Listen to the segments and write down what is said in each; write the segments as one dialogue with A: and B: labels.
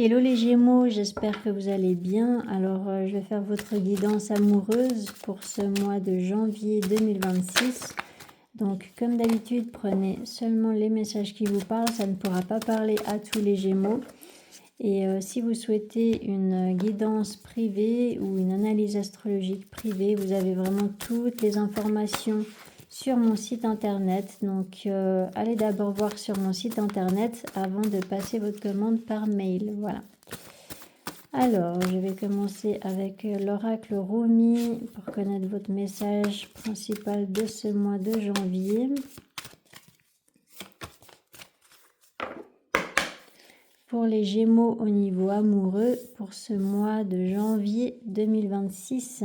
A: Hello les Gémeaux, j'espère que vous allez bien. Alors, je vais faire votre guidance amoureuse pour ce mois de janvier 2026. Donc, comme d'habitude, prenez seulement les messages qui vous parlent. Ça ne pourra pas parler à tous les Gémeaux. Et si vous souhaitez une guidance privée ou une analyse astrologique privée, vous avez vraiment toutes les informations sur mon site internet. Donc, allez d'abord voir sur mon site internet avant de passer votre commande par mail. Voilà. Alors, je vais commencer avec l'oracle Rumi pour connaître votre message principal de ce mois de janvier. Pour les Gémeaux au niveau amoureux pour ce mois de janvier 2026.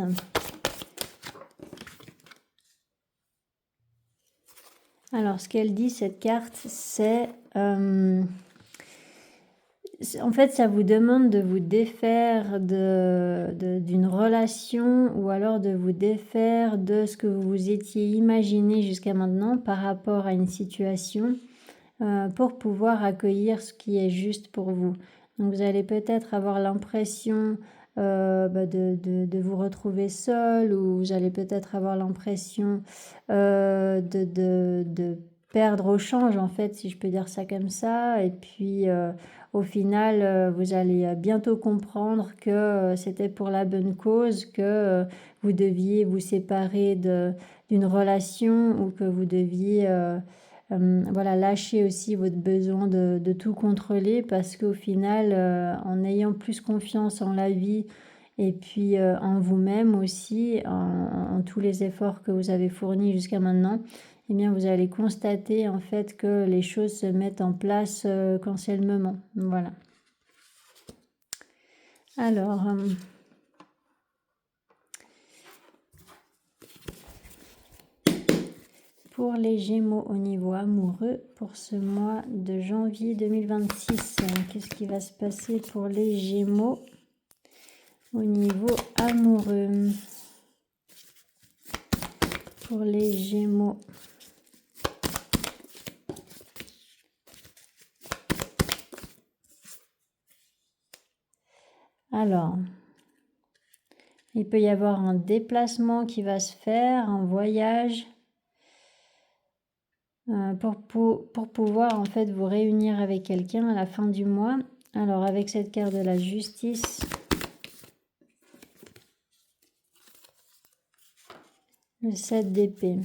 A: Alors, ce qu'elle dit, cette carte, c'est... en fait, ça vous demande de vous défaire d'une relation ou alors de vous défaire de ce que vous vous étiez imaginé jusqu'à maintenant par rapport à une situation pour pouvoir accueillir ce qui est juste pour vous. Donc, vous allez peut-être avoir l'impression de vous retrouver seul, ou vous allez peut-être avoir l'impression de perdre au change, en fait, si je peux dire ça comme ça. Et puis, au final, vous allez bientôt comprendre que c'était pour la bonne cause, que vous deviez vous séparer d'une relation ou que vous deviez... voilà, lâcher aussi votre besoin de tout contrôler, parce qu'au final, en ayant plus confiance en la vie et puis en vous-même aussi, en tous les efforts que vous avez fournis jusqu'à maintenant, eh bien, vous allez constater en fait que les choses se mettent en place quand c'est le moment. Voilà. Alors... pour les Gémeaux au niveau amoureux, pour ce mois de janvier 2026, qu'est-ce qui va se passer pour les Gémeaux au niveau amoureux? Pour les Gémeaux. Alors, il peut y avoir un déplacement qui va se faire, un voyage, pour pouvoir en fait vous réunir avec quelqu'un à la fin du mois. Alors, avec cette carte de la justice, le 7 d'épée.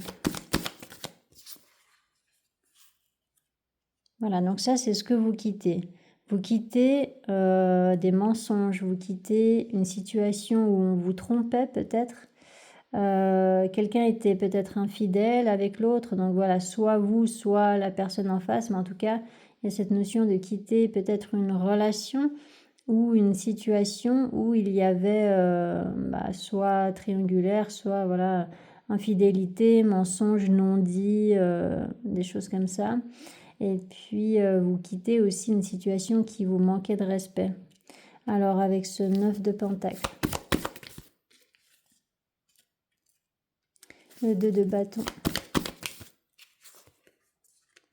A: Voilà, donc ça, c'est ce que vous quittez. Vous quittez des mensonges, vous quittez une situation où on vous trompait peut-être. Quelqu'un était peut-être infidèle avec l'autre, donc voilà, soit vous, soit la personne en face, mais en tout cas, il y a cette notion de quitter peut-être une relation ou une situation où il y avait soit triangulaire, soit voilà, infidélité, mensonge non dit, des choses comme ça. Et puis, vous quittez aussi une situation qui vous manquait de respect. Alors, avec ce 9 de Pentacle, le 2 de bâton.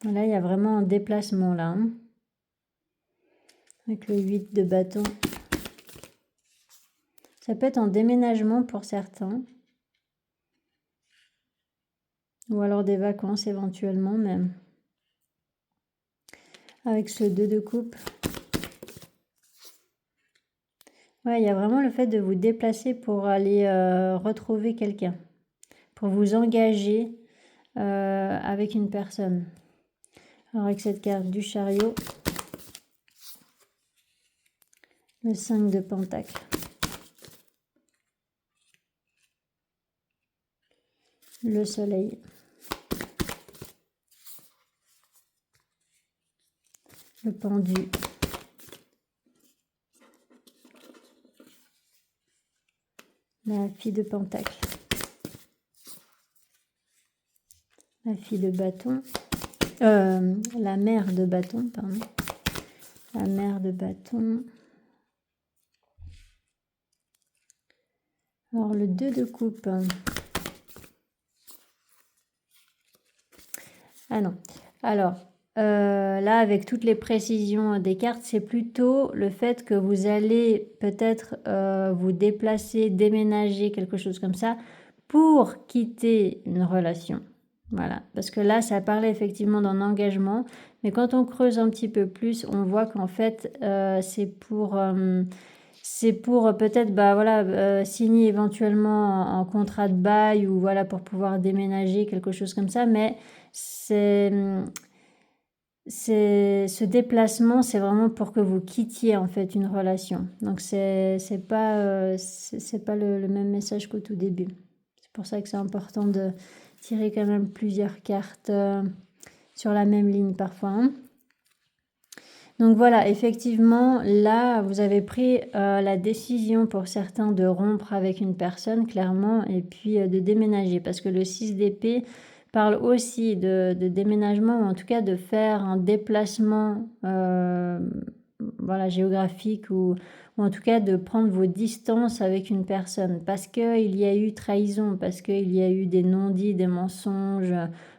A: Là, il y a vraiment un déplacement là. Hein. Avec le 8 de bâton. Ça peut être un déménagement pour certains. Ou alors des vacances éventuellement même. Avec ce 2 de coupe. Ouais, il y a vraiment le fait de vous déplacer pour aller retrouver quelqu'un. Pour vous engager avec une personne. Alors avec cette carte du chariot. Le 5 de Pentacle. Le soleil. Le pendu. La fille de Pentacle. La fille de bâton. La mère de bâton, pardon. La mère de bâton. Alors, le 2 de coupe. Ah non. Alors, là, avec toutes les précisions des cartes, c'est plutôt le fait que vous allez peut-être vous déplacer, déménager, quelque chose comme ça, pour quitter une relation. Voilà, parce que là, ça parlait effectivement d'un engagement, mais quand on creuse un petit peu plus, on voit qu'en fait, c'est pour peut-être voilà, signer éventuellement un contrat de bail ou voilà pour pouvoir déménager, quelque chose comme ça, mais ce déplacement, c'est vraiment pour que vous quittiez en fait une relation. Donc c'est pas le même message qu'au tout début. C'est pour ça que c'est important de tirer quand même plusieurs cartes sur la même ligne parfois, hein. Donc voilà, effectivement, là, vous avez pris la décision pour certains de rompre avec une personne, clairement, et puis de déménager. Parce que le 6 d'épée parle aussi de déménagement, ou en tout cas de faire un déplacement voilà, géographique, ou en tout cas de prendre vos distances avec une personne. Parce qu'il y a eu trahison, parce qu'il y a eu des non-dits, des mensonges,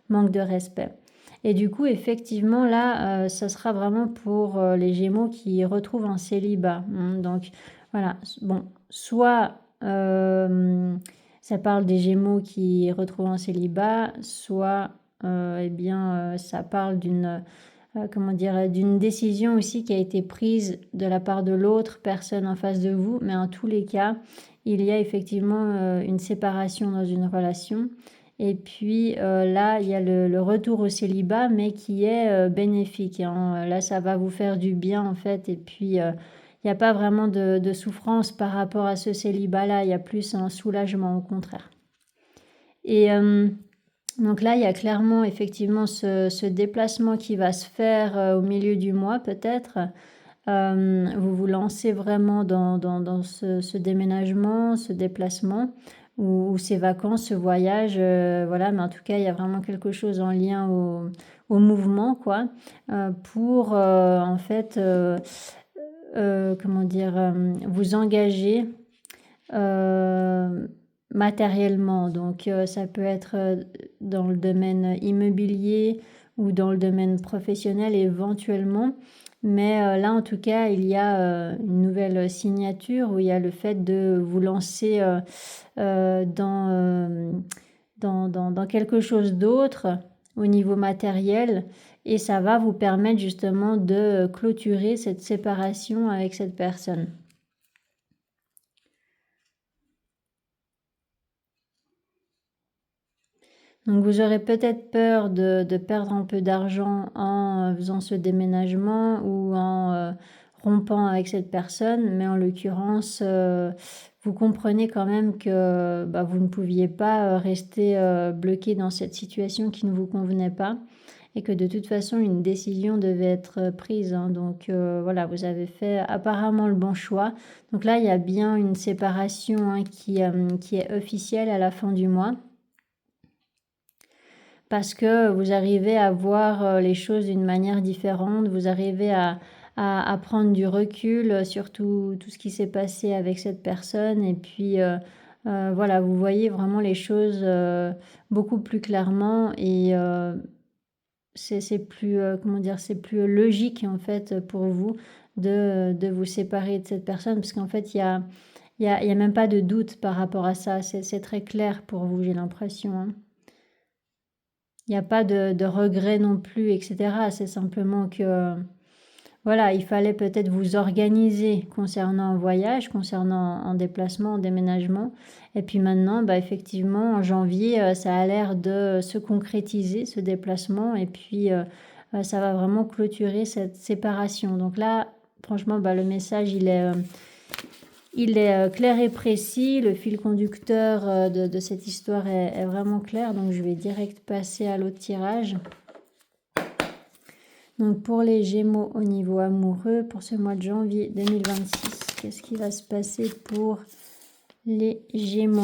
A: manque de respect. Et du coup, effectivement, là, ça sera vraiment pour les Gémeaux qui retrouvent un célibat. Donc, voilà. Bon, soit ça parle des Gémeaux qui retrouvent un célibat, soit, eh bien, ça parle d'une, comment dire, d'une décision aussi qui a été prise de la part de l'autre personne en face de vous. Mais en tous les cas, il y a effectivement une séparation dans une relation. Et puis là, il y a le retour au célibat, mais qui est bénéfique, hein. Là, ça va vous faire du bien en fait. Et puis, il n'y a pas vraiment de souffrance par rapport à ce célibat-là. Il y a plus un soulagement au contraire. Et donc là, il y a clairement effectivement ce déplacement qui va se faire au milieu du mois peut-être. Vous vous lancez vraiment dans ce déménagement, ce déplacement ou ces vacances, ce voyage, voilà. Mais en tout cas, il y a vraiment quelque chose en lien au mouvement, quoi, pour en fait, comment dire, vous engager matériellement. Donc, ça peut être dans le domaine immobilier ou dans le domaine professionnel éventuellement. Mais là, en tout cas, il y a une nouvelle signature où il y a le fait de vous lancer dans quelque chose d'autre au niveau matériel. Et ça va vous permettre justement de clôturer cette séparation avec cette personne. Donc vous aurez peut-être peur de perdre un peu d'argent en faisant ce déménagement ou en rompant avec cette personne, mais en l'occurrence, vous comprenez quand même que vous ne pouviez pas rester bloqué dans cette situation qui ne vous convenait pas et que de toute façon une décision devait être prise, hein. Donc voilà, vous avez fait apparemment le bon choix. Donc là, il y a bien une séparation, hein, qui est officielle à la fin du mois. Parce que vous arrivez à voir les choses d'une manière différente, vous arrivez à prendre du recul sur tout ce qui s'est passé avec cette personne et puis voilà, vous voyez vraiment les choses beaucoup plus clairement et c'est plus, comment dire, c'est plus logique en fait pour vous de vous séparer de cette personne parce qu'en fait il y a même pas de doute par rapport à ça, c'est très clair pour vous, j'ai l'impression, hein. Il n'y a pas de regret non plus, etc. C'est simplement que, voilà, il fallait peut-être vous organiser concernant un voyage, concernant un déplacement, un déménagement. Et puis maintenant, effectivement, en janvier, ça a l'air de se concrétiser, ce déplacement. Et puis, ça va vraiment clôturer cette séparation. Donc là, franchement, le message, il est clair et précis, le fil conducteur de cette histoire est vraiment clair, donc je vais direct passer à l'autre tirage. Donc pour les Gémeaux au niveau amoureux, pour ce mois de janvier 2026, qu'est-ce qui va se passer pour les Gémeaux?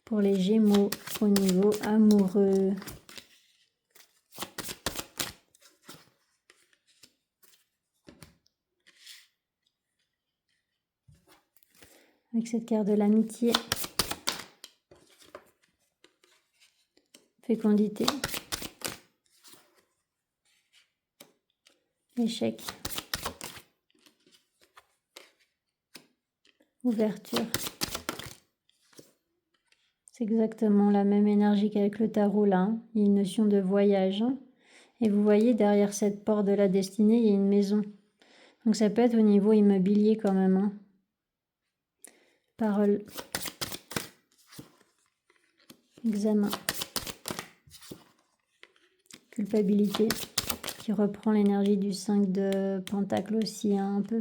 A: Pour les Gémeaux au niveau amoureux. Avec cette carte de l'amitié. fécondité, échec, ouverture. C'est exactement la même énergie qu'avec le tarot là, hein. Il y a une notion de voyage, hein. Et vous voyez derrière cette porte de la destinée, il y a une maison. Donc ça peut être au niveau immobilier quand même, hein. Parole, examen, culpabilité, qui reprend l'énergie du 5 de Pentacle aussi, hein, un peu.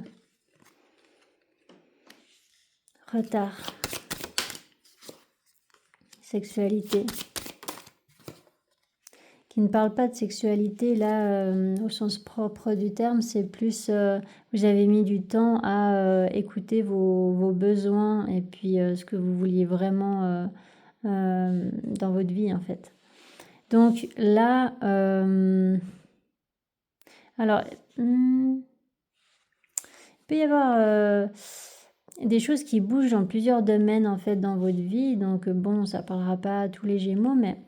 A: Retard, sexualité, qui ne parle pas de sexualité là au sens propre du terme, c'est plus vous avez mis du temps à écouter vos besoins et puis ce que vous vouliez vraiment dans votre vie en fait. Donc là, alors, il peut y avoir des choses qui bougent dans plusieurs domaines en fait dans votre vie. Donc bon, ça parlera pas à tous les Gémeaux, mais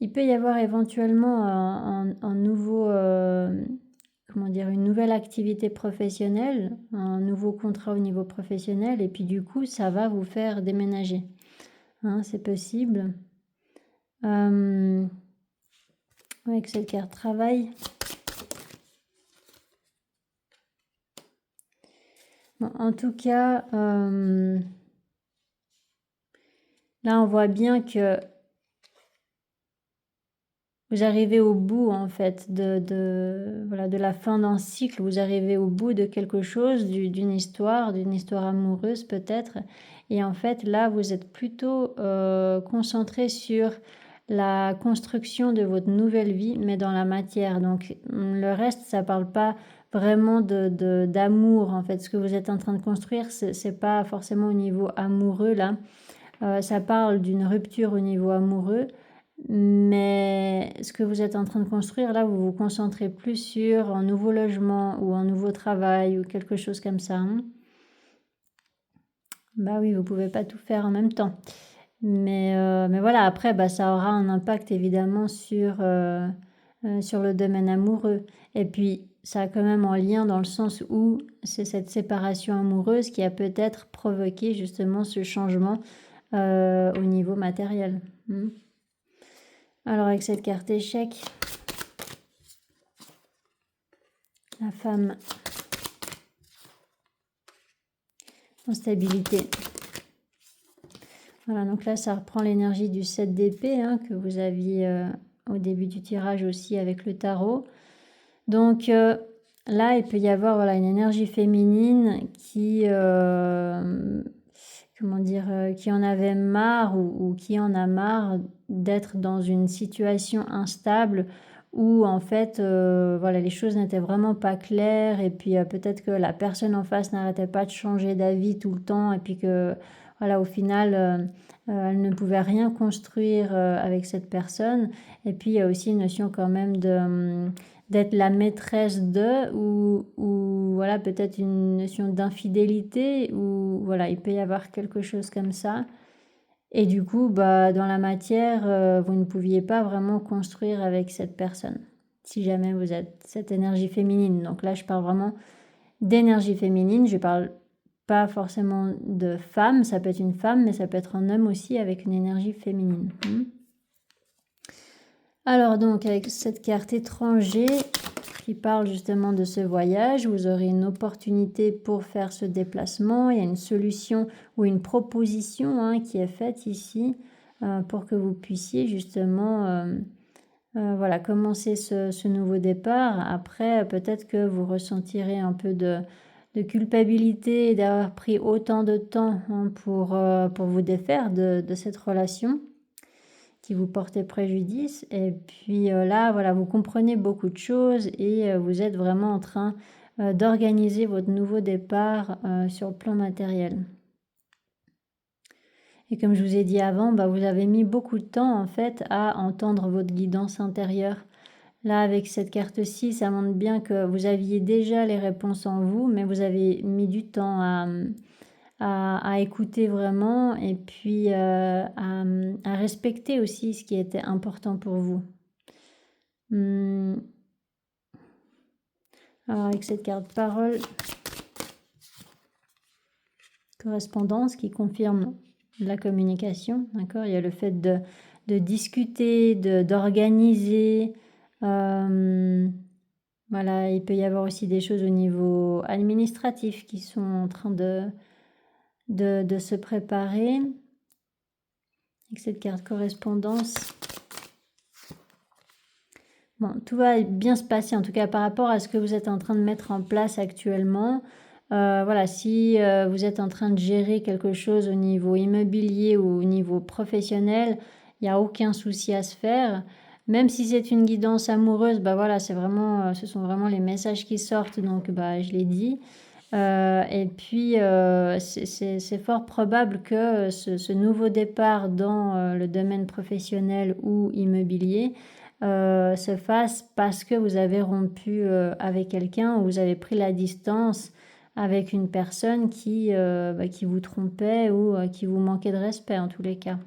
A: il peut y avoir éventuellement un nouveau, comment dire, une nouvelle activité professionnelle, un nouveau contrat au niveau professionnel, et puis du coup, ça va vous faire déménager. Hein, c'est possible. Avec cette carte travail. Bon, en tout cas, là, on voit bien que vous arrivez au bout, en fait, voilà, de la fin d'un cycle. Vous arrivez au bout de quelque chose, d'une histoire amoureuse peut-être. Et en fait, là, vous êtes plutôt concentré sur la construction de votre nouvelle vie, mais dans la matière. Donc, le reste, ça parle pas vraiment d'amour, en fait. Ce que vous êtes en train de construire, c'est pas forcément au niveau amoureux, là. Ça parle d'une rupture au niveau amoureux. Mais ce que vous êtes en train de construire, là, vous vous concentrez plus sur un nouveau logement ou un nouveau travail ou quelque chose comme ça, hein. Bah oui, vous pouvez pas tout faire en même temps. Mais voilà, après, bah, ça aura un impact évidemment sur le domaine amoureux. Et puis, ça a quand même un lien dans le sens où c'est cette séparation amoureuse qui a peut-être provoqué justement ce changement au niveau matériel. Alors avec cette carte échec, la femme, instabilité. Voilà, donc là ça reprend l'énergie du 7 d'épée hein, que vous aviez au début du tirage aussi avec le tarot. Donc là il peut y avoir voilà, une énergie féminine qui, comment dire, qui en avait marre ou qui en a marre d'être dans une situation instable où en fait voilà, les choses n'étaient vraiment pas claires et puis peut-être que la personne en face n'arrêtait pas de changer d'avis tout le temps et puis que voilà, au final elle ne pouvait rien construire avec cette personne. Et puis il y a aussi une notion quand même d'être la maîtresse de ou voilà, peut-être une notion d'infidélité ou voilà, il peut y avoir quelque chose comme ça. Et du coup, bah, dans la matière, vous ne pouviez pas vraiment construire avec cette personne. Si jamais vous êtes cette énergie féminine. Donc là, je parle vraiment d'énergie féminine. Je parle pas forcément de femme. Ça peut être une femme, mais ça peut être un homme aussi avec une énergie féminine. Alors donc, avec cette carte étranger qui parle justement de ce voyage, vous aurez une opportunité pour faire ce déplacement. Il y a une solution ou une proposition hein, qui est faite ici pour que vous puissiez justement voilà, commencer ce nouveau départ. Après, peut-être que vous ressentirez un peu de culpabilité d'avoir pris autant de temps hein, pour vous défaire de cette relation qui vous portait préjudice. Et puis là, voilà, vous comprenez beaucoup de choses et vous êtes vraiment en train d'organiser votre nouveau départ sur le plan matériel. Et comme je vous ai dit avant, bah, vous avez mis beaucoup de temps en fait à entendre votre guidance intérieure. Là, avec cette carte-ci, ça montre bien que vous aviez déjà les réponses en vous, mais vous avez mis du temps à écouter vraiment et puis à respecter aussi ce qui était important pour vous. Alors avec cette carte parole, correspondance qui confirme la communication, d'accord? Il y a le fait de discuter, d'organiser. Voilà, il peut y avoir aussi des choses au niveau administratif qui sont en train de se préparer. Avec cette carte correspondance. Bon, tout va bien se passer, en tout cas par rapport à ce que vous êtes en train de mettre en place actuellement. Voilà, si vous êtes en train de gérer quelque chose au niveau immobilier ou au niveau professionnel, il n'y a aucun souci à se faire. Même si c'est une guidance amoureuse, bah voilà, c'est vraiment, ce sont vraiment les messages qui sortent, donc bah, je l'ai dit. Et puis, c'est fort probable que ce nouveau départ dans le domaine professionnel ou immobilier se fasse parce que vous avez rompu avec quelqu'un ou vous avez pris la distance avec une personne qui vous trompait ou qui vous manquait de respect en tous les cas.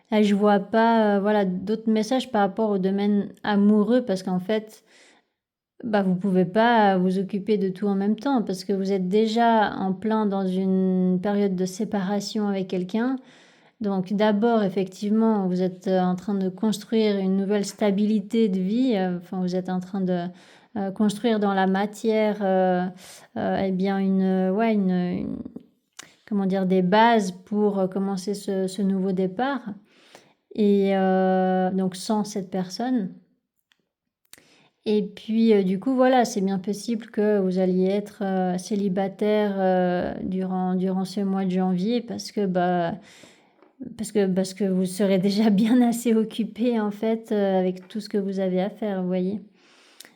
A: Là, je vois pas voilà, d'autres messages par rapport au domaine amoureux parce qu'en fait, bah, vous pouvez pas vous occuper de tout en même temps parce que vous êtes déjà en plein dans une période de séparation avec quelqu'un. Donc d'abord, effectivement, vous êtes en train de construire une nouvelle stabilité de vie. Enfin, vous êtes en train de construire dans la matière, eh bien comment dire, des bases pour commencer ce nouveau départ. Et donc sans cette personne. Et puis du coup, voilà, c'est bien possible que vous alliez être célibataire durant ce mois de janvier parce que vous serez déjà bien assez occupé en fait avec tout ce que vous avez à faire, vous voyez.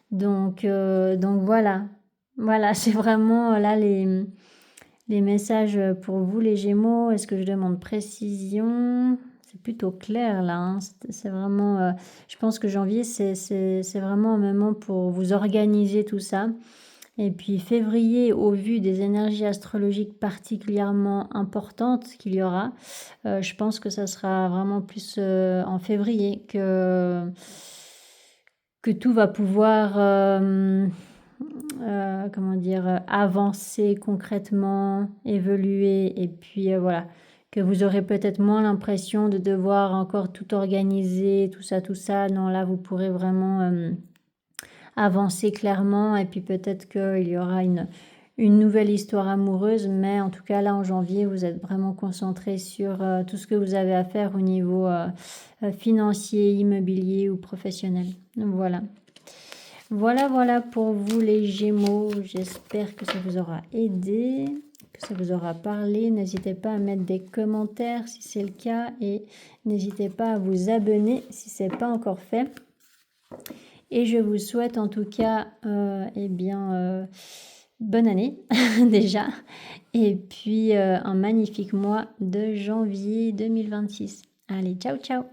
A: Donc voilà. Voilà, c'est vraiment là les messages pour vous les Gémeaux. Est-ce que je demande précision? C'est plutôt clair là, hein. C'est vraiment, je pense que janvier c'est vraiment un moment pour vous organiser tout ça. Et puis février, au vu des énergies astrologiques particulièrement importantes qu'il y aura, je pense que ça sera vraiment plus en février que tout va pouvoir, comment dire, avancer concrètement, évoluer et puis voilà, que vous aurez peut-être moins l'impression de devoir encore tout organiser, tout ça. Non, là, vous pourrez vraiment avancer clairement et puis peut-être qu'il y aura une nouvelle histoire amoureuse, mais en tout cas là en janvier vous êtes vraiment concentré sur tout ce que vous avez à faire au niveau financier, immobilier ou professionnel. Voilà. Voilà pour vous les Gémeaux, j'espère que ça vous aura aidé, que ça vous aura parlé. N'hésitez pas à mettre des commentaires si c'est le cas et n'hésitez pas à vous abonner si ce n'est pas encore fait. Et je vous souhaite en tout cas, bonne année déjà. Et puis un magnifique mois de janvier 2026. Allez, ciao ciao!